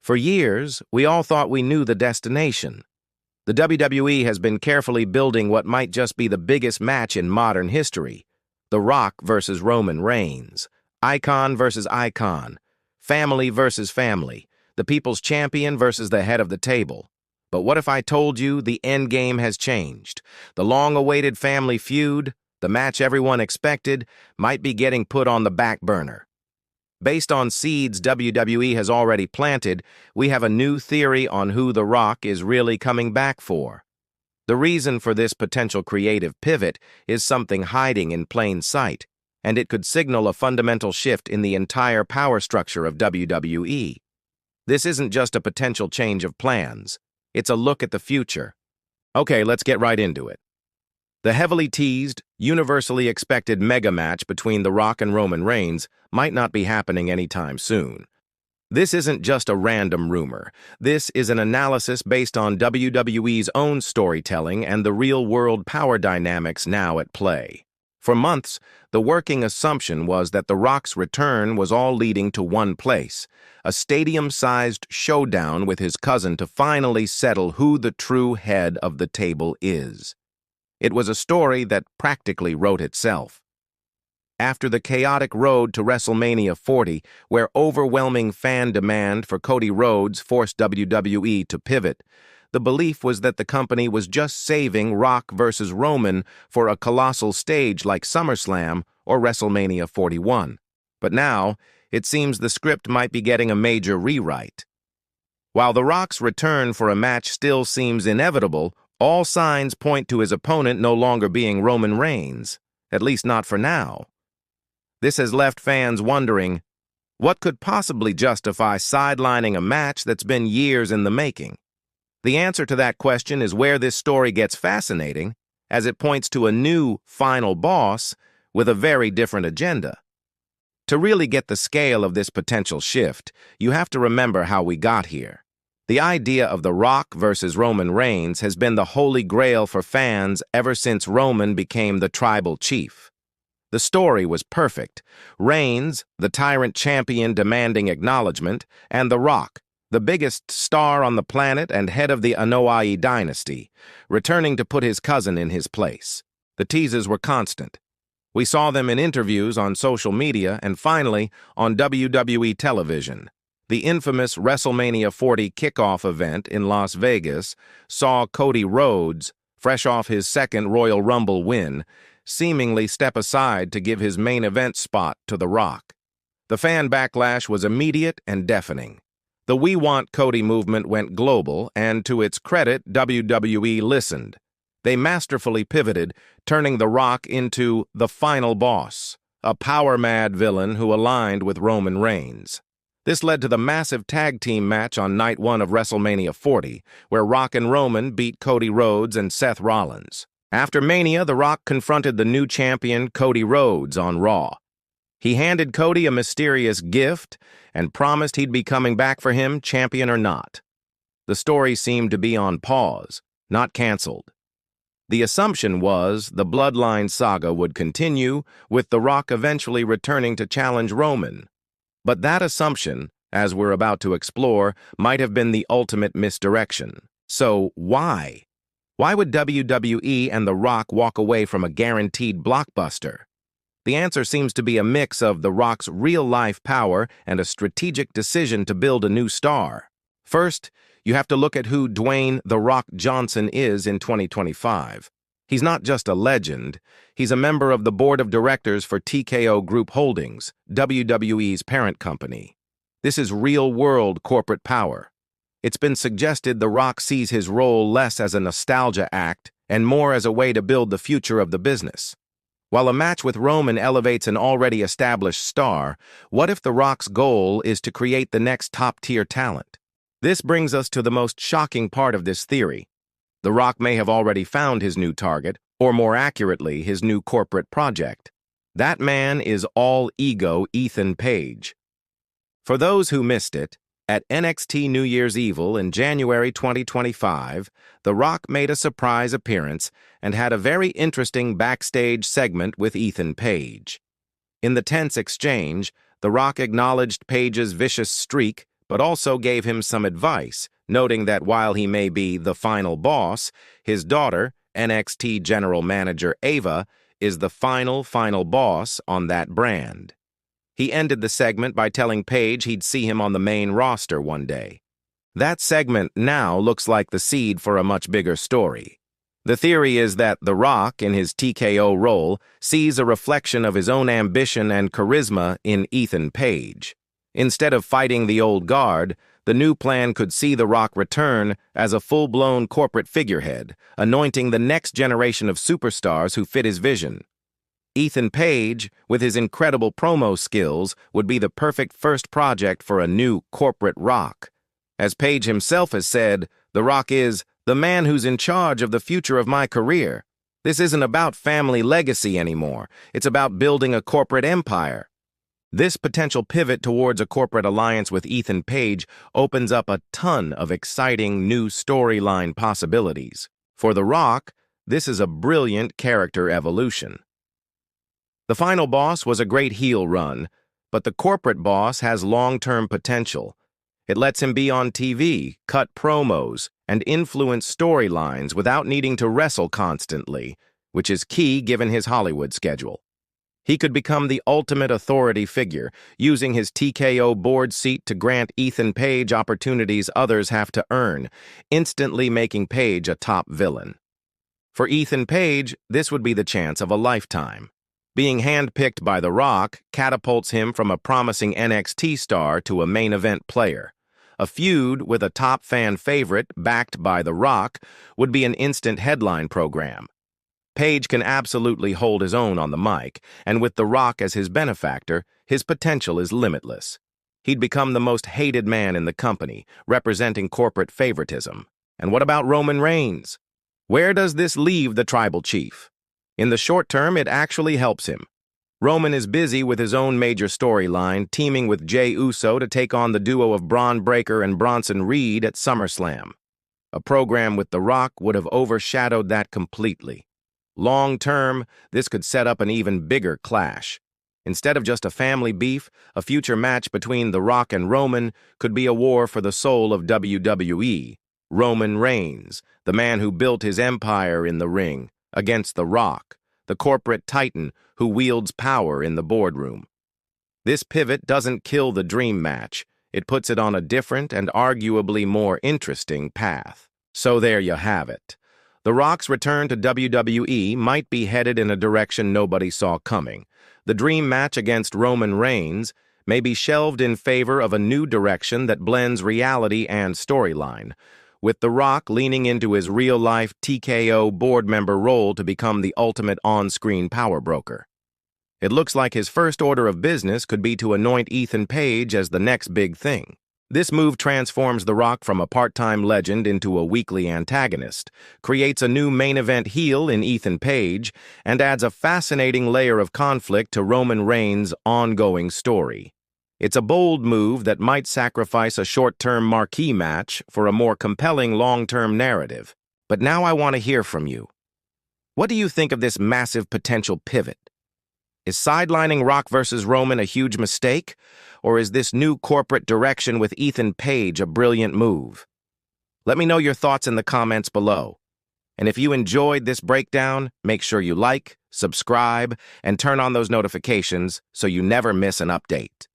For years, we all thought we knew the destination. The WWE has been carefully building what might just be the biggest match in modern history. The Rock versus Roman Reigns. Icon versus icon. Family versus family. The people's champion versus the head of the table. But what if I told you the end game has changed? The long-awaited family feud, the match everyone expected, might be getting put on the back burner. Based on seeds WWE has already planted, we have a new theory on who The Rock is really coming back for. The reason for this potential creative pivot is something hiding in plain sight, and it could signal a fundamental shift in the entire power structure of WWE. This isn't just a potential change of plans. It's a look at the future. Okay, let's get right into it. The heavily teased, universally expected mega match between The Rock and Roman Reigns might not be happening anytime soon. This isn't just a random rumor. This is an analysis based on WWE's own storytelling and the real-world power dynamics now at play. For months, the working assumption was that The Rock's return was all leading to one place, a stadium-sized showdown with his cousin to finally settle who the true head of the table is. It was a story that practically wrote itself. After the chaotic road to WrestleMania 40, where overwhelming fan demand for Cody Rhodes forced WWE to pivot, the belief was that the company was just saving Rock versus Roman for a colossal stage like SummerSlam or WrestleMania 41. But now, it seems the script might be getting a major rewrite. While The Rock's return for a match still seems inevitable, all signs point to his opponent no longer being Roman Reigns, at least not for now. This has left fans wondering, what could possibly justify sidelining a match that's been years in the making? The answer to that question is where this story gets fascinating, as it points to a new final boss with a very different agenda. To really get the scale of this potential shift, you have to remember how we got here. The idea of The Rock versus Roman Reigns has been the holy grail for fans ever since Roman became the tribal chief. The story was perfect. Reigns, the tyrant champion demanding acknowledgement, and The Rock, the biggest star on the planet and head of the Anoa'i dynasty, returning to put his cousin in his place. The teases were constant. We saw them in interviews on social media and finally on WWE television. The infamous WrestleMania 40 kickoff event in Las Vegas saw Cody Rhodes, fresh off his second Royal Rumble win, seemingly step aside to give his main event spot to The Rock. The fan backlash was immediate and deafening. The We Want Cody movement went global, and to its credit, WWE listened. They masterfully pivoted, turning The Rock into the final boss, a power-mad villain who aligned with Roman Reigns. This led to the massive tag team match on night one of WrestleMania 40, where Rock and Roman beat Cody Rhodes and Seth Rollins. After Mania, The Rock confronted the new champion, Cody Rhodes, on Raw. He handed Cody a mysterious gift and promised he'd be coming back for him, champion or not. The story seemed to be on pause, not canceled. The assumption was the Bloodline saga would continue, with The Rock eventually returning to challenge Roman. But that assumption, as we're about to explore, might have been the ultimate misdirection. So why? Why would WWE and The Rock walk away from a guaranteed blockbuster? The answer seems to be a mix of The Rock's real-life power and a strategic decision to build a new star. First, you have to look at who Dwayne "The Rock" Johnson is in 2025. He's not just a legend, he's a member of the board of directors for TKO Group Holdings, WWE's parent company. This is real-world corporate power. It's been suggested The Rock sees his role less as a nostalgia act and more as a way to build the future of the business. While a match with Roman elevates an already established star, what if The Rock's goal is to create the next top-tier talent? This brings us to the most shocking part of this theory. The Rock may have already found his new target, or more accurately, his new corporate project. That man is all-ego Ethan Page. For those who missed it, at NXT New Year's Evil in January 2025, The Rock made a surprise appearance and had a very interesting backstage segment with Ethan Page. In the tense exchange, The Rock acknowledged Page's vicious streak, but also gave him some advice, noting that while he may be the final boss, his daughter, NXT General Manager Ava, is the final boss on that brand. He ended the segment by telling Paige he'd see him on the main roster one day. That segment now looks like the seed for a much bigger story. The theory is that The Rock, in his TKO role, sees a reflection of his own ambition and charisma in Ethan Page. Instead of fighting the old guard, the new plan could see The Rock return as a full-blown corporate figurehead, anointing the next generation of superstars who fit his vision. Ethan Page, with his incredible promo skills, would be the perfect first project for a new corporate Rock. As Page himself has said, The Rock is the man who's in charge of the future of my career. This isn't about family legacy anymore. It's about building a corporate empire. This potential pivot towards a corporate alliance with Ethan Page opens up a ton of exciting new storyline possibilities. For The Rock, this is a brilliant character evolution. The final boss was a great heel run, but the corporate boss has long-term potential. It lets him be on TV, cut promos, and influence storylines without needing to wrestle constantly, which is key given his Hollywood schedule. He could become the ultimate authority figure, using his TKO board seat to grant Ethan Page opportunities others have to earn, instantly making Page a top villain. For Ethan Page, this would be the chance of a lifetime. Being handpicked by The Rock catapults him from a promising NXT star to a main event player. A feud with a top fan favorite backed by The Rock would be an instant headline program. Page can absolutely hold his own on the mic, and with The Rock as his benefactor, his potential is limitless. He'd become the most hated man in the company, representing corporate favoritism. And what about Roman Reigns? Where does this leave the tribal chief? In the short term, it actually helps him. Roman is busy with his own major storyline, teaming with Jey Uso to take on the duo of Braun Breaker and Bronson Reed at SummerSlam. A program with The Rock would have overshadowed that completely. Long term, this could set up an even bigger clash. Instead of just a family beef, a future match between The Rock and Roman could be a war for the soul of WWE. Roman Reigns, the man who built his empire in the ring, against The Rock, the corporate titan who wields power in the boardroom. This pivot doesn't kill the dream match. It puts it on a different and arguably more interesting path. So there you have it. The Rock's return to WWE might be headed in a direction nobody saw coming. The dream match against Roman Reigns may be shelved in favor of a new direction that blends reality and storyline, with The Rock leaning into his real-life TKO board member role to become the ultimate on-screen power broker. It looks like his first order of business could be to anoint Ethan Page as the next big thing. This move transforms The Rock from a part-time legend into a weekly antagonist, creates a new main event heel in Ethan Page, and adds a fascinating layer of conflict to Roman Reigns' ongoing story. It's a bold move that might sacrifice a short-term marquee match for a more compelling long-term narrative. But now I want to hear from you. What do you think of this massive potential pivot? Is sidelining Rock versus Roman a huge mistake, or is this new corporate direction with Ethan Page a brilliant move? Let me know your thoughts in the comments below. And if you enjoyed this breakdown, make sure you like, subscribe, and turn on those notifications so you never miss an update.